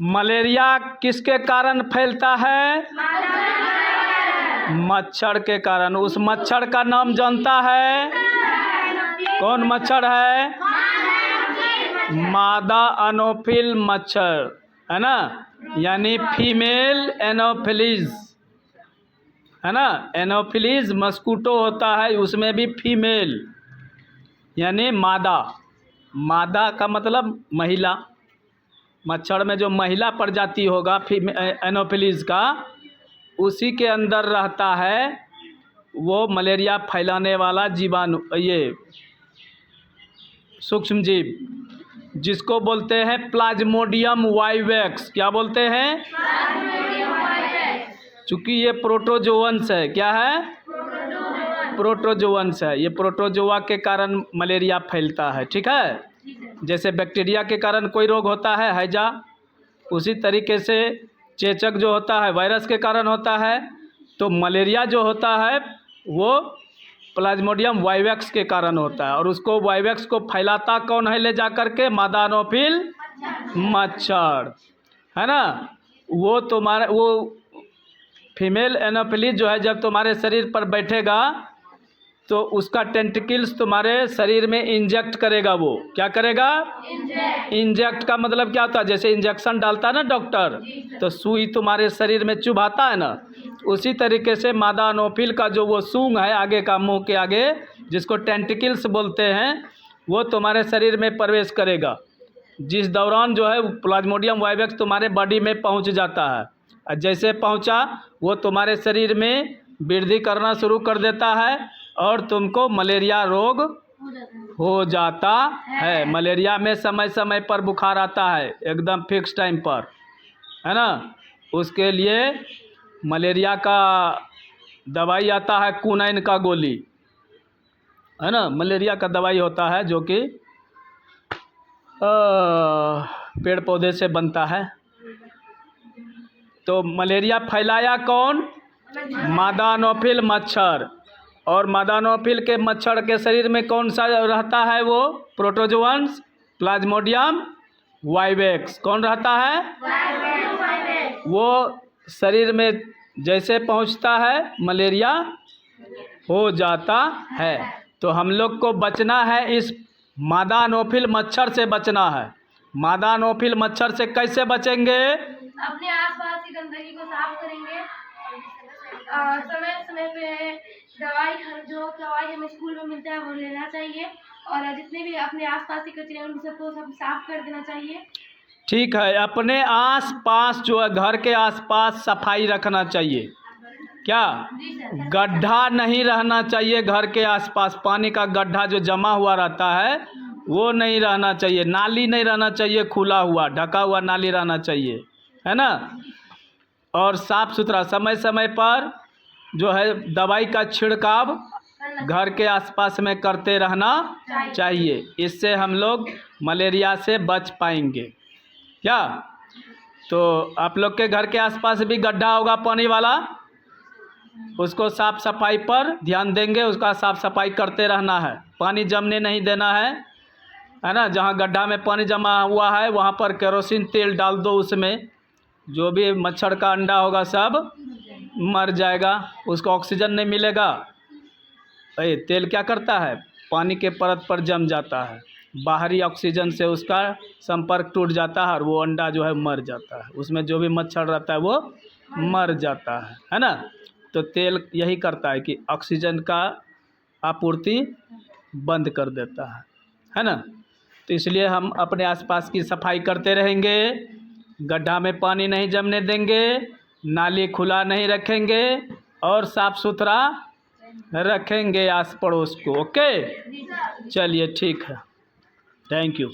Malaria किसके कारण फैलता है? मच्छर के कारण। उस मच्छर का नाम जानता है? कौन मच्छर है? मादा एनोफिल मच्छर, है ना, यानी फीमेल एनोफिलीज, है ना। एनोफिलीज मस्कुटो होता है, उसमें भी फीमेल यानी मादा। मादा का मतलब महिला। मच्छर में जो महिला प्रजाति होगा एनोफिलीज का, उसी के अंदर रहता है वो मलेरिया फैलाने वाला जीवाणु, ये सूक्ष्म जीव, जिसको बोलते हैं प्लाज्मोडियम वाइवेक्स। क्या बोलते हैं? चूंकि ये प्रोटोजोअन्स है। क्या है? प्रोटोजोअन्स है। ये प्रोटोजोआ के कारण मलेरिया फैलता है, ठीक है। जैसे बैक्टीरिया के कारण कोई रोग होता है, हैजा, उसी तरीके से चेचक जो होता है वायरस के कारण होता है। तो मलेरिया जो होता है वो प्लाज्मोडियम वाइवेक्स के कारण होता है। और उसको वाइवेक्स को फैलाता कौन है? ले जा करके मादा एनोफिल मच्छर, है ना। वो तुम्हारे वो फीमेल एनोफिलीज जो है, जब तुम्हारे शरीर पर बैठेगा तो उसका टेंटिकल्स तुम्हारे शरीर में इंजेक्ट करेगा। वो क्या करेगा? इंजेक्ट का मतलब क्या होता है? जैसे इंजेक्शन डालता है ना डॉक्टर, तो सुई तुम्हारे शरीर में चुभाता है ना, उसी तरीके से मादा एनोफिल का जो वो सूंग है आगे का, मुंह के आगे, जिसको टेंटिकल्स बोलते हैं, वो तुम्हारे शरीर में प्रवेश करेगा। जिस दौरान जो है प्लाज्मोडियम वाइवेक्स तुम्हारे बॉडी में पहुंच जाता है, और जैसे पहुंचा वो तुम्हारे शरीर में वृद्धि करना शुरू कर देता है और तुमको मलेरिया रोग हो जाता है। मलेरिया में समय समय पर बुखार आता है, एकदम फिक्स टाइम पर, है ना। उसके लिए मलेरिया का दवाई आता है, क्विनाइन का गोली, है ना। मलेरिया का दवाई होता है जो कि पेड़ पौधे से बनता है। तो मलेरिया फैलाया कौन? मादा एनोफिल मच्छर। और मादा एनोफिल के मच्छर के शरीर में कौन सा रहता है? वो प्रोटोजोअन्स प्लाज्मोडियम वाइवेक्स। कौन रहता है? वो शरीर में जैसे पहुंचता है मलेरिया हो जाता है। तो हम लोग को बचना है, इस मादा एनोफिल मच्छर से बचना है। मादा एनोफिल मच्छर से कैसे बचेंगे? अपने आसपास की गंदगी को साफ करेंगे, समय समय पे दवाई, जो दवाई हमें स्कूल में मिलता है वो लेना चाहिए, और जितने भी अपने आसपास के कचरे हैं उन सबको सब साफ कर देना चाहिए। ठीक है, अपने आसपास जो है घर के आसपास सफाई रखना चाहिए। क्या? गड्ढा नहीं रहना चाहिए घर के आसपास। पानी का गड्ढा जो जमा हुआ रहता है वो नहीं रहना चाहिए। नाली नहीं रहना चाहिए, खुला हुआ ढका हुआ नाली रहना चाहिए, है ना। और साफ़ सुथरा समय समय पर जो है दवाई का छिड़काव घर के आसपास में करते रहना चाहिए। इससे हम लोग मलेरिया से बच पाएंगे। क्या? तो आप लोग के घर के आसपास भी गड्ढा होगा पानी वाला, उसको साफ़ सफाई पर ध्यान देंगे, उसका साफ़ सफाई करते रहना है। पानी जमने नहीं देना है ना। जहाँ गड्ढा में पानी जमा हुआ है वहाँ पर केरोसिन तेल डाल दो, उसमें जो भी मच्छर का अंडा होगा सब मर जाएगा, उसको ऑक्सीजन नहीं मिलेगा। ये तेल क्या करता है? पानी के परत पर जम जाता है, बाहरी ऑक्सीजन से उसका संपर्क टूट जाता है और वो अंडा जो है मर जाता है। उसमें जो भी मच्छर रहता है वो मर जाता है ना। तो तेल यही करता है कि ऑक्सीजन का आपूर्ति बंद कर देता है ना। तो इसलिए हम अपने आसपास की सफाई करते रहेंगे, गड्ढा में पानी नहीं जमने देंगे, नाली खुला नहीं रखेंगे और साफ़ सुथरा रखेंगे आस पड़ोस को। ओके, चलिए ठीक है, थैंक यू।